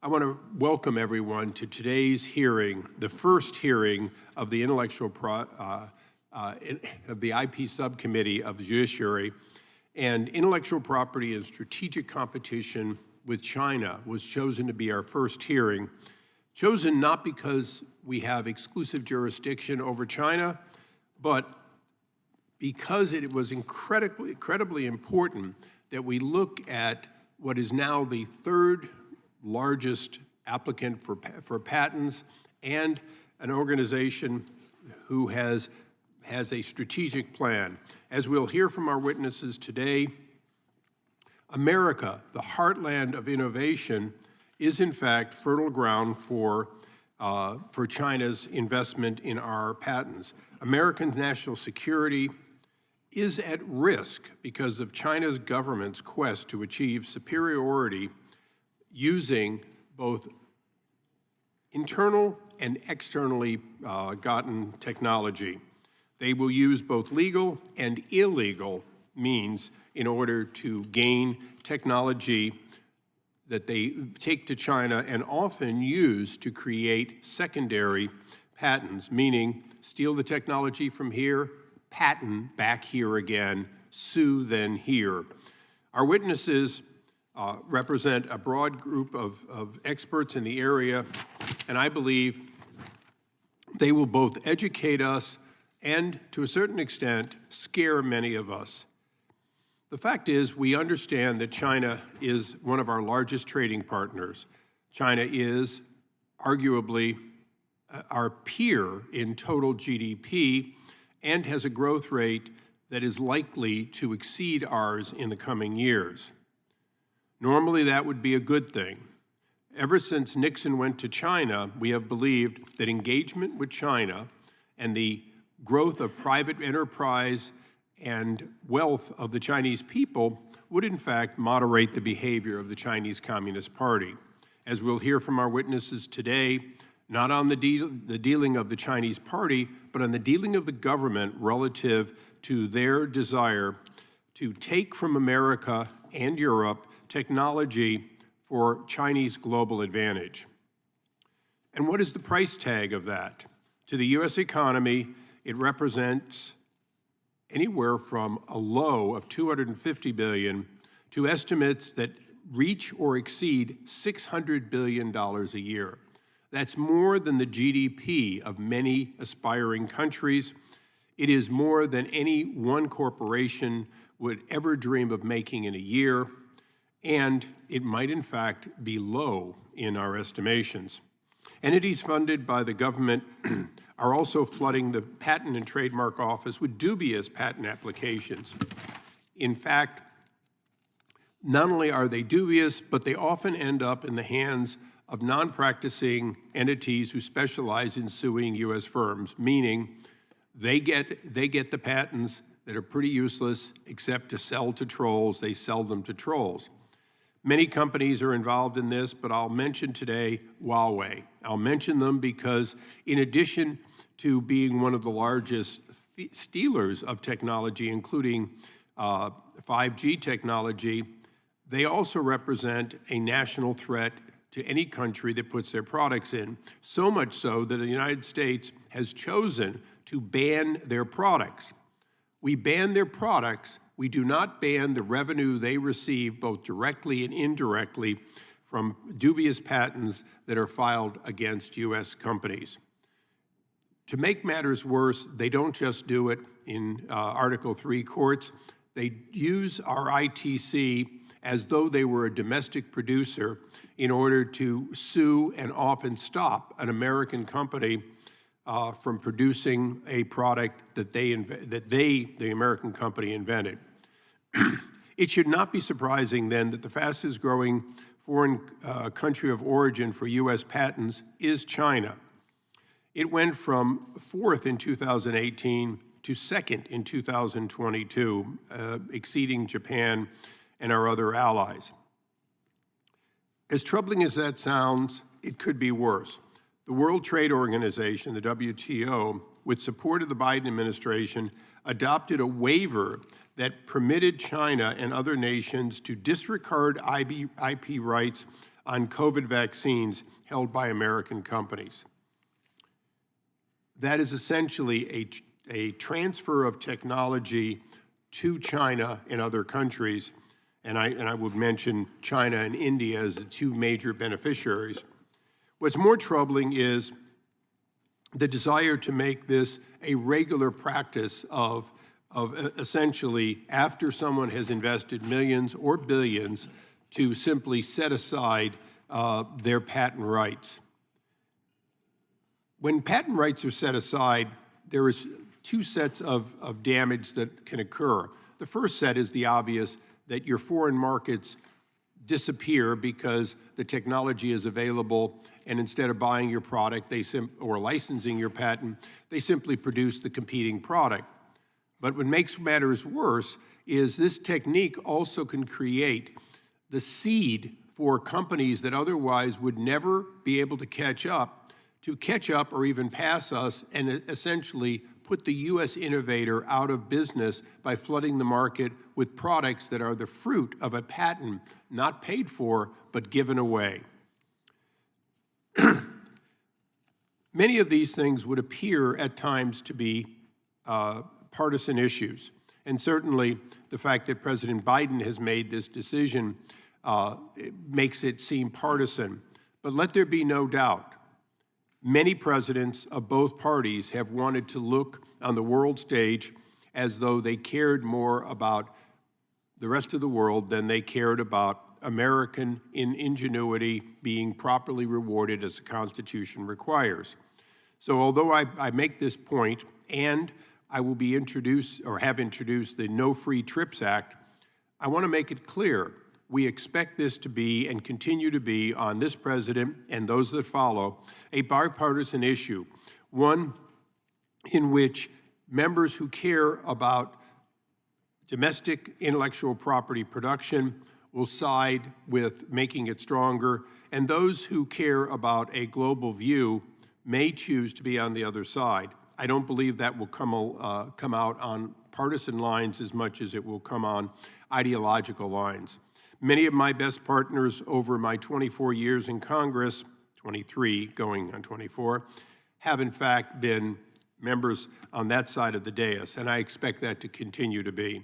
I want to welcome everyone to today's hearing, the first hearing of the IP subcommittee of the Judiciary, and intellectual property and strategic competition with China was chosen to be our first hearing, chosen not because we have exclusive jurisdiction over China, but because it was incredibly important that we look at what is now the third largest applicant for patents and an organization who has a strategic plan. As we'll hear from our witnesses today, America, the heartland of innovation, is in fact fertile ground for China's investment in our patents. American national security is at risk because of China's government's quest to achieve superiority using both internal and externally gotten technology. They will use both legal and illegal means in order to gain technology that they take to China and often use to create secondary patents, meaning steal the technology from here, patent back here again, sue then here. Our witnesses represent a broad group of experts in the area, and I believe they will both educate us and, to a certain extent, scare many of us. The fact is, we understand that China is one of our largest trading partners. China is arguably our peer in total GDP and has a growth rate that is likely to exceed ours in the coming years. Normally, that would be a good thing. Ever since Nixon went to China, we have believed that engagement with China and the growth of private enterprise and wealth of the Chinese people would in fact moderate the behavior of the Chinese Communist Party. As we'll hear from our witnesses today, not on the dealing of the Chinese Party, but on the dealing of the government relative to their desire to take from America and Europe technology for Chinese global advantage. And what is the price tag of that? To the U.S. economy, it represents anywhere from a low of $250 billion to estimates that reach or exceed $600 billion a year. That's more than the GDP of many aspiring countries. It is more than any one corporation would ever dream of making in a year, and it might in fact be low in our estimations. Entities funded by the government are also flooding the Patent and Trademark Office with dubious patent applications. In fact, not only are they dubious, but they often end up in the hands of non-practicing entities who specialize in suing U.S. firms, meaning they get the patents that are pretty useless except to sell to trolls. They sell them to trolls. Many companies are involved in this, but I'll mention today Huawei. I'll mention them because in addition to being one of the largest stealers of technology, including 5G technology, they also represent a national threat to any country that puts their products in, so much so that the United States has chosen to ban their products. We ban their products. We do not ban the revenue they receive, both directly and indirectly, from dubious patents that are filed against U.S. companies. To make matters worse, they don't just do it in Article 3 courts. They use our ITC as though they were a domestic producer in order to sue and often stop an American company from producing a product that the American company, invented. It should not be surprising then that the fastest growing foreign country of origin for U.S. patents is China. It went from 4th in 2018 to 2nd in 2022, exceeding Japan and our other allies. As troubling as that sounds, it could be worse. The World Trade Organization, the WTO, with support of the Biden administration, adopted a waiver that permitted China and other nations to disregard IP rights on COVID vaccines held by American companies. That is essentially a transfer of technology to China and other countries, and I would mention China and India as the two major beneficiaries. What's more troubling is the desire to make this a regular practice of essentially, after someone has invested millions or billions, to simply set aside their patent rights. When patent rights are set aside, there is two sets of damage that can occur. The first set is the obvious, that your foreign markets disappear because the technology is available, and instead of buying your product or licensing your patent, they simply produce the competing product. But what makes matters worse is this technique also can create the seed for companies that otherwise would never be able to catch up or even pass us, and essentially put the U.S. innovator out of business by flooding the market with products that are the fruit of a patent not paid for, but given away. Many of these things would appear at times to be partisan issues. And certainly the fact that President Biden has made this decision makes it seem partisan. But let there be no doubt, many presidents of both parties have wanted to look on the world stage as though they cared more about the rest of the world than they cared about American ingenuity being properly rewarded as the Constitution requires. So although I make this point, and I will be have introduced the No Free Trips Act, I want to make it clear we expect this to be and continue to be, on this president and those that follow, a bipartisan issue, one in which members who care about domestic intellectual property production will side with making it stronger, and those who care about a global view may choose to be on the other side. I don't believe that will come out on partisan lines as much as it will come on ideological lines. Many of my best partners over my 24 years in Congress, 23 going on 24, have in fact been members on that side of the dais, and I expect that to continue to be.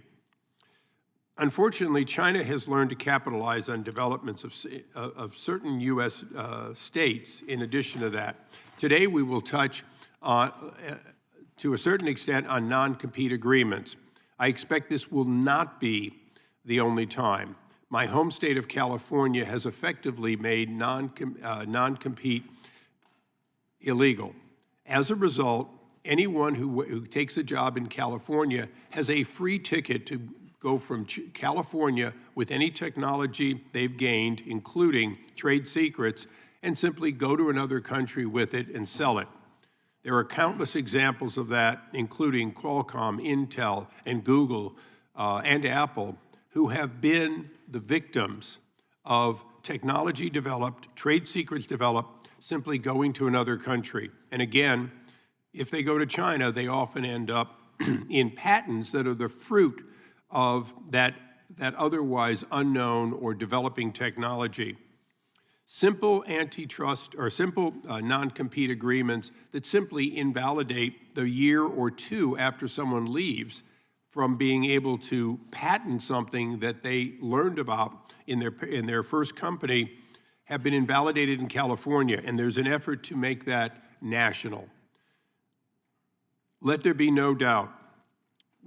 Unfortunately, China has learned to capitalize on developments of certain U.S. States in addition to that. Today, we will touch on, to a certain extent, on non-compete agreements. I expect this will not be the only time. My home state of California has effectively made non-compete illegal. As a result, anyone who takes a job in California has a free ticket to go from California with any technology they've gained, including trade secrets, and simply go to another country with it and sell it. There are countless examples of that, including Qualcomm, Intel, and Google, and Apple, who have been the victims of technology developed, trade secrets developed, simply going to another country. And again, if they go to China, they often end up in patents that are the fruit of that otherwise unknown or developing technology. Simple antitrust or simple non-compete agreements that simply invalidate the year or two after someone leaves from being able to patent something that they learned about in their first company have been invalidated in California, and there's an effort to make that national. Let there be no doubt,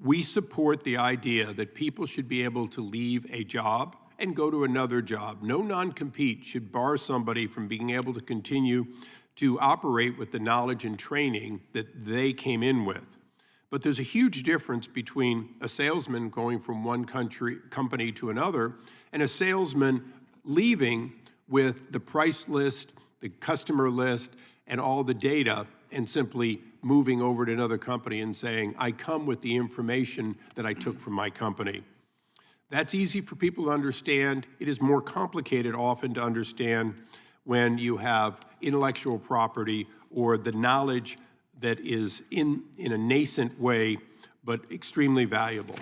we support the idea that people should be able to leave a job and go to another job. No non-compete should bar somebody from being able to continue to operate with the knowledge and training that they came in with. But there's a huge difference between a salesman going from one company to another and a salesman leaving with the price list, the customer list, and all the data, and simply moving over to another company and saying, I come with the information that I took from my company. That's easy for people to understand. It is more complicated often to understand when you have intellectual property or the knowledge that is in a nascent way, but extremely valuable.